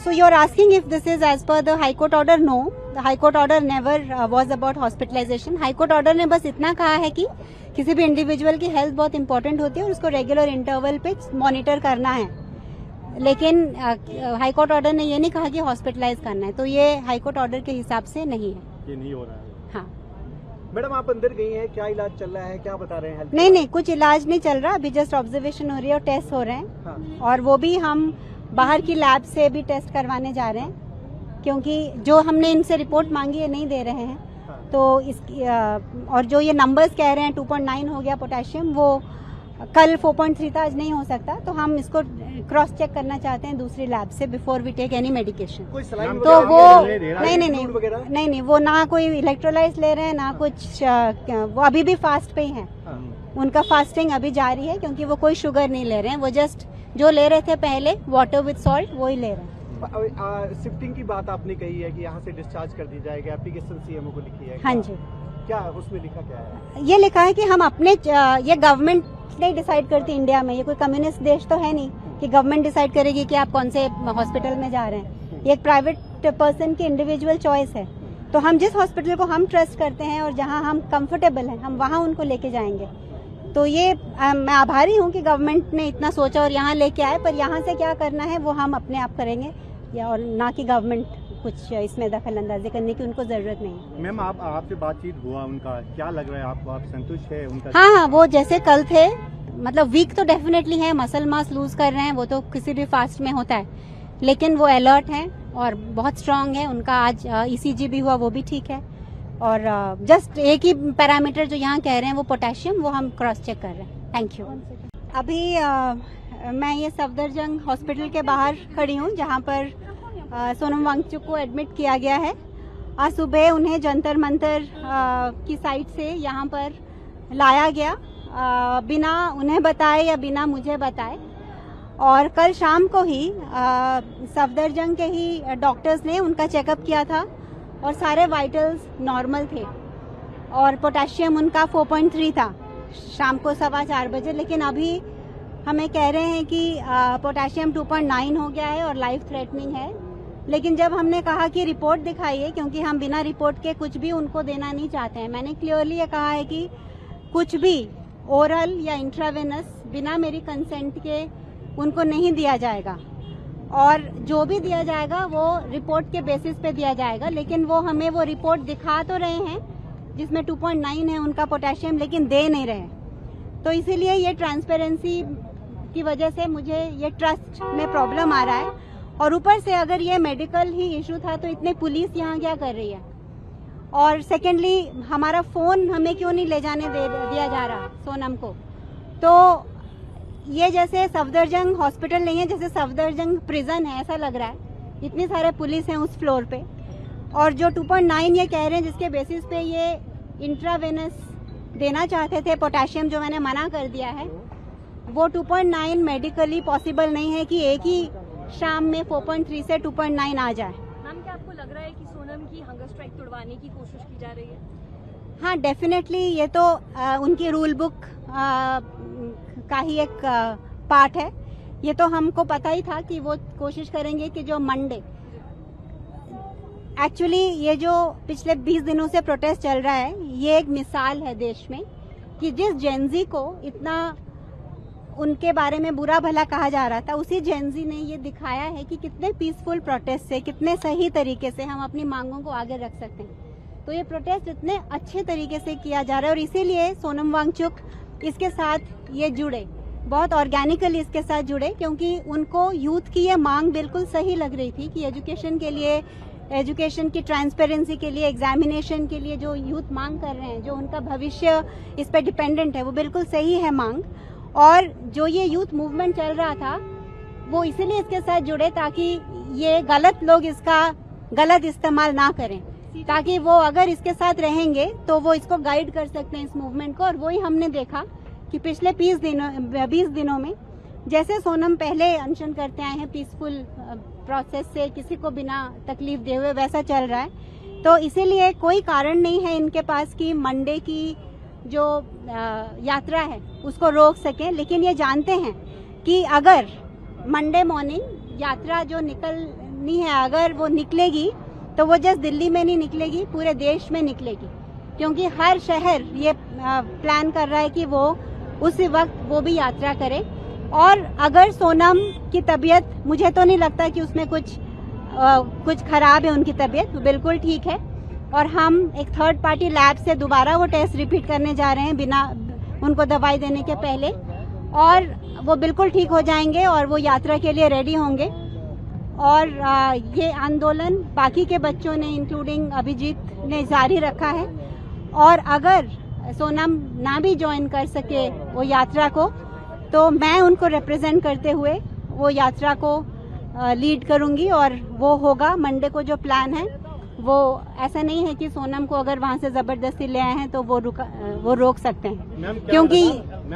So you are asking if this is as per the High Court order? No, the High Court order never was about hospitalization. High Court order ने बस इतना कहा है कि किसी भी individual की हेल्थ बहुत इंपॉर्टेंट होती है और उसको रेगुलर इंटरवल पे मॉनिटर करना है, लेकिन हाई कोर्ट ऑर्डर ने ये नहीं कहा कि हॉस्पिटलाइज करना है, तो ये हाई कोर्ट ऑर्डर के हिसाब से नहीं है, ये नहीं हो रहा है। हाँ मैडम, आप अंदर गई हैं, क्या इलाज चल रहा है, क्या बता रहे हैं? नहीं, कुछ इलाज नहीं चल रहा, अभी जस्ट ऑब्जर्वेशन हो रही है और टेस्ट हो रहे हैं। हाँ। और वो भी हम बाहर की लैब से भी टेस्ट करवाने जा रहे हैं, क्योंकि जो हमने इनसे रिपोर्ट मांगी है नहीं दे रहे हैं। हाँ। तो इसकी और जो ये नंबर्स कह रहे हैं 2.9 हो गया पोटेशियम, वो कल 4.3 था, आज नहीं हो सकता, तो हम इसको क्रॉस चेक करना चाहते हैं दूसरी लैब से before we take any medication. तो वो नहीं, वो ना कोई इलेक्ट्रोलाइट्स ले रहे हैं ना कुछ, वो अभी भी फास्ट पे ही हैं। उनका फास्टिंग अभी जारी है, क्योंकि वो कोई शुगर नहीं ले रहे हैं, वो जस्ट जो ले रहे थे पहले वाटर विद सॉल्ट वो ही ले रहे हैं। शिफ्टिंग की बात आपने कही है कि यहाँ से डिस्चार्ज कर दी जाएगी, एप्लीकेशन सीएमओ को लिखी है। हाँ जी। क्या उसमें लिखा क्या है? ये लिखा है कि हम अपने, ये गवर्नमेंट नहीं डिसाइड करती इंडिया में, ये कोई कम्युनिस्ट देश तो है नहीं कि गवर्नमेंट डिसाइड करेगी कि आप कौन से हॉस्पिटल में जा रहे हैं। ये एक प्राइवेट पर्सन की इंडिविजुअल चॉइस है, तो हम जिस हॉस्पिटल को हम ट्रस्ट करते हैं और जहां हम कंफर्टेबल हैं हम वहां उनको लेके जाएंगे। तो ये मैं आभारी हूं कि गवर्नमेंट ने इतना सोचा और यहाँ लेके आए, पर यहाँ से क्या करना है वो हम अपने आप करेंगे, या और ना कि गवर्नमेंट कुछ इसमें दखल अंदाजी करने की उनको जरूरत नहीं। मैम, आपसे बातचीत हुआ, उनका क्या लग रहा है आपको, आप संतुष्ट है उनका? हाँ, वो जैसे कल थे, मतलब वीक तो डेफिनेटली है, मसल मास लूज कर रहे हैं, वो तो किसी भी फास्ट में होता है, लेकिन वो अलर्ट हैं और बहुत स्ट्रांग है। उनका आज ECG भी हुआ, वो भी ठीक है, और जस्ट एक ही पैरामीटर जो यहाँ कह रहे हैं वो पोटेशियम, वो हम क्रॉस चेक कर रहे हैं। Thank you. अभी मैं ये सफदरजंग हॉस्पिटल के बाहर खड़ी हूँ, जहाँ पर सोनम वांगचुक को एडमिट किया गया है। आज सुबह उन्हें जंतर मंतर की साइड से यहाँ पर लाया गया, बिना उन्हें बताए या बिना मुझे बताए, और कल शाम को ही सफदरजंग के ही डॉक्टर्स ने उनका चेकअप किया था और सारे वाइटल्स नॉर्मल थे और पोटेशियम उनका 4.3 था शाम को 4:15 बजे, लेकिन अभी हमें कह रहे हैं कि पोटेशियम 2.9 हो गया है और लाइफ थ्रेटनिंग है। लेकिन जब हमने कहा कि रिपोर्ट दिखाइए, क्योंकि हम बिना रिपोर्ट के कुछ भी उनको देना नहीं चाहते हैं, मैंने क्लियरली ये कहा है कि कुछ भी ओरल या इंट्रावेनस बिना मेरी कंसेंट के उनको नहीं दिया जाएगा, और जो भी दिया जाएगा वो रिपोर्ट के बेसिस पे दिया जाएगा। लेकिन वो हमें वो रिपोर्ट दिखा तो रहे हैं जिसमें 2.9 है उनका पोटेशियम, लेकिन दे नहीं रहे। तो इसीलिए ये ट्रांसपेरेंसी की वजह से मुझे ये ट्रस्ट में प्रॉब्लम आ रहा है, और ऊपर से अगर ये मेडिकल ही इशू था तो इतने पुलिस यहाँ क्या कर रही है, और सेकेंडली हमारा फोन हमें क्यों नहीं ले जाने दिया जा रहा सोनम को। तो ये जैसे सफदरजंग हॉस्पिटल नहीं है, जैसे सफदरजंग प्रिजन है ऐसा लग रहा है। इतनी सारे पुलिस हैं उस फ्लोर पे, और जो 2.9 ये कह रहे हैं जिसके बेसिस पे ये इंट्रावेनस देना चाहते थे पोटेशियम, जो मैंने मना कर दिया है, वो 2.9 मेडिकली पॉसिबल नहीं है कि एक ही शाम में 4.3 से 2.9 आ जाए। मैम, क्या आपको लग रहा है कि सोनम की हंगर स्ट्राइक तोड़वाने की कोशिश की जा रही है? हाँ, डेफिनेटली ये तो उनकी रूल बुक का ही एक पार्ट है। ये तो हमको पता ही था कि वो कोशिश करेंगे कि जो मंडे, एक्चुअली ये जो पिछले 20 दिनों से प्रोटेस्ट चल रहा है, ये एक मिसाल है देश में कि जिस जेनजी को इतना उनके बारे में बुरा भला कहा जा रहा था, उसी जेनजी ने ये दिखाया है कि कितने पीसफुल प्रोटेस्ट से, कितने सही तरीके से हम अपनी मांगों को आगे रख सकते हैं। तो ये प्रोटेस्ट इतने अच्छे तरीके से किया जा रहा है, और इसीलिए सोनम वांगचुक इसके साथ ये जुड़े, बहुत ऑर्गेनिकली इसके साथ जुड़े, क्योंकि उनको यूथ की ये मांग बिल्कुल सही लग रही थी कि एजुकेशन के लिए, एजुकेशन की ट्रांसपेरेंसी के लिए, एग्जामिनेशन के लिए जो यूथ मांग कर रहे हैं, जो उनका भविष्य इस पर डिपेंडेंट है, वो बिल्कुल सही है मांग। और जो ये यूथ मूवमेंट चल रहा था वो इसीलिए इसके साथ जुड़े ताकि ये गलत लोग इसका गलत इस्तेमाल ना करें, ताकि वो अगर इसके साथ रहेंगे तो वो इसको गाइड कर सकते हैं इस मूवमेंट को। और वही हमने देखा कि पिछले 20 दिनों में जैसे सोनम पहले अनशन करते आए हैं पीसफुल प्रोसेस से, किसी को बिना तकलीफ दे हुए, वैसा चल रहा है। तो इसीलिए कोई कारण नहीं है इनके पास कि मंडे की जो यात्रा है उसको रोक सकें। लेकिन ये जानते हैं कि अगर मंडे मॉर्निंग यात्रा जो नहीं है। अगर वो निकलेगी तो वो जस्ट दिल्ली में नहीं निकलेगी, पूरे देश में निकलेगी, क्योंकि हर शहर ये प्लान कर रहा है कि वो उसी वक्त वो भी यात्रा करे। और अगर सोनम की तबीयत, मुझे तो नहीं लगता कि उसमें कुछ खराब है उनकी तबीयत, बिल्कुल ठीक है। और हम एक थर्ड पार्टी लैब से दोबारा वो टेस्ट रिपीट करने जा रहे हैं बिना उनको दवाई देने के पहले, और वो बिल्कुल ठीक हो जाएंगे और वो यात्रा के लिए रेडी होंगे। और ये आंदोलन बाकी के बच्चों ने, इंक्लूडिंग अभिजीत ने, जारी रखा है। और अगर सोनम ना भी ज्वाइन कर सके वो यात्रा को, तो मैं उनको रिप्रेजेंट करते हुए वो यात्रा को लीड करूंगी, और वो होगा मंडे को। जो प्लान है वो ऐसा नहीं है कि सोनम को अगर वहां से जबरदस्ती ले आए हैं तो वो रोक सकते हैं, मैम, क्योंकि मैम